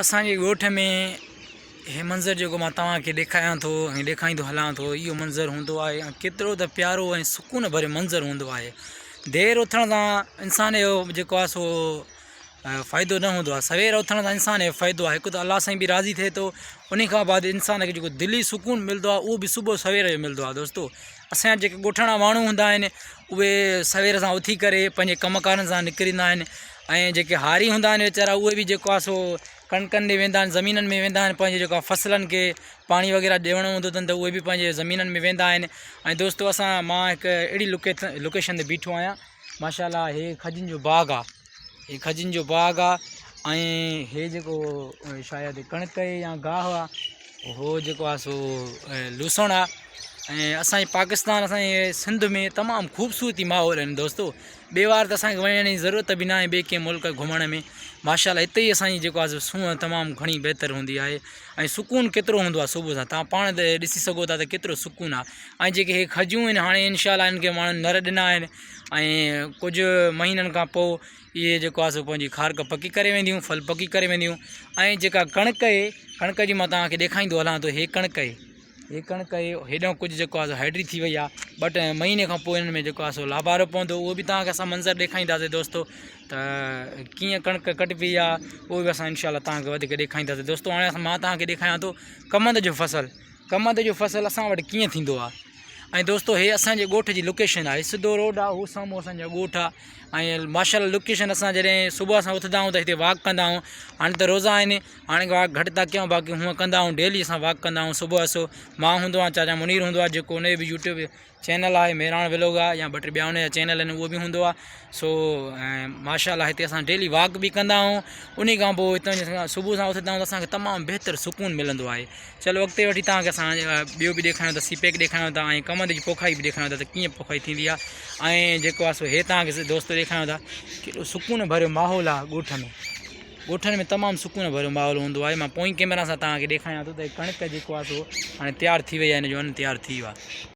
असांजे ॻोठ में हे मंज़र जो मां तव्हांखे ॾेखारियां थो ऐं ॾेखारींदो हलां थो, इहो मंज़र हूंदो आहे ऐं केतिरो त प्यारो ऐं सुकून भरियो मंज़र हूंदो आहे। देरि उथण सां इंसान जो जेको आहे सो फ़ाइदो न हूंदो आहे, सवेर उथण सां इंसान जो फ़ाइदो आहे। हिकु त अलाह साईं बि राज़ी थिए थो, उन खां बाद इंसान खे जेको दिली सुकून मिलंदो आहे उहो बि सुबुह सवेर जो मिलंदो आहे। दोस्तो, असांजा जेके ॻोठाणा माण्हू हूंदा आहिनि उहे सवेर सां उथी करे पंहिंजे कमकारनि सां निकिरींदा आहिनि ऐं जेके हारी हूंदा आहिनि वीचारा उहे बि जेको आहे सो कणकनि ॾे वेंदा आहिनि, ज़मीननि में वेंदा आहिनि, पंहिंजे जेको आहे फसलनि खे पाणी वग़ैरह ॾियणो हूंदो अथनि त उहे बि पंहिंजे ज़मीननि में वेंदा आहिनि। ऐं दोस्तो, मां हिकु अहिड़ी लोकेशन ते बीठो आहियां, माशाअल्लाह, हे खजिन जो बाग़ आहे, हे खजिन जो बाग़ आहे ऐं हे जेको शायदि कणिक या गाहु आहे, उहो जेको आहे सो लूसण आहे। ऐं असांजे पाकिस्तान, असांजे सिंध में तमामु ख़ूबसूरती माहौल आहिनि। दोस्तो, ॿिए वार त असांखे वञण जी ज़रूरत बि न आहे ॿिए कंहिं मुल्क घुमण में। माशाअल्लाह, हिते ई असांजी जेको आहे सूंहं तमामु घणी बहितर हूंदी आहे ऐं सुकून केतिरो हूंदो आहे सुबुह सां, तव्हां पाण त ॾिसी सघो था त केतिरो सुकून आहे। ऐं जेके हे खजियूं आहिनि, हाणे इनशाअल्लाह इनखे माण्हुनि नर ॾिना आहिनि ऐं कुझु महीननि खां पोइ इहे जेको आहे सो पंहिंजी खारक पकी करे वेंदियूं, फल पकी करे वेंदियूं। ऐं जेका कणिक आहे, कणिक जी मां तव्हांखे ॾेखारींदो हलां थो, हे कणिक आहे, हे कणिक आहे, हेॾो कुझु जेको आहे हाइड्री थी वई आहे। 2 महीने खां पोइ हिन में जेको आहे सो लाभारो पवंदो, उहो बि तव्हांखे असां मंज़र ॾेखारींदासीं। दोस्तो, त कीअं कणिक कटिबी आहे उहो बि असां इनशाअल्लाह तव्हांखे वधीक ॾेखारींदासीं। दोस्तो, हाणे मां तव्हांखे ॾेखारियां थो कमंद जो फ़सुलु, कमंद जो फ़सुलु असां वटि कीअं थींदो आहे। ऐं दोस्तो, हे असांजे ॻोठ जी लोकेशन आहे, सिधो रोड आहे, हू साम्हूं असांजो ॻोठ आहे। ऐं माशाअल्लाह लोकेशन, असां जॾहिं सुबुह सां उथंदा आहियूं त हिते वॉक कंदा आहियूं। हाणे त रोज़ा आहिनि, हाणे वॉक घटि था कयूं, बाक़ी हूअं कंदा आहियूं, डेली असां वॉक कंदा आहियूं सुबुह जो। मां हूंदो आहियां, चाचा मुनीर हूंदो आहे, जेको उन जो बि यूट्यूब चैनल आहे, मेराण व्लॉग आहे, या 2-3 ॿिया उन जा चैनल आहिनि, उहो बि हूंदो आहे। सो ऐं माशाअल्लाह हिते असां डेली वॉक बि कंदा आहियूं। उन खां पोइ हितां सुबुह सां उथंदा आहियूं त असांखे तमामु बहितर सुकून मिलंदो आहे। चलो, अॻिते वठी तव्हांखे असां ॿियो बि ॾेखारियूं था, सीपेक ॾेखारियूं था ऐं कमंद जी पोखाई बि ॾेखारियूं था त कीअं पोखाई थींदी आहे। ऐं जेको आहे सो हे तव्हांखे दोस्तो ॾेखारियूं था, केॾो सुकून भरियो माहौल आहे ॻोठनि में तमामु सुकून भरियो माहौल हूंदो आहे। मां पोइ कैमरा सां तव्हांखे ॾेखारियां थो त कणिक जेको आहे सो हाणे तयारु थी वई आहे, हिन जो अन्न तयारु थी वियो आहे।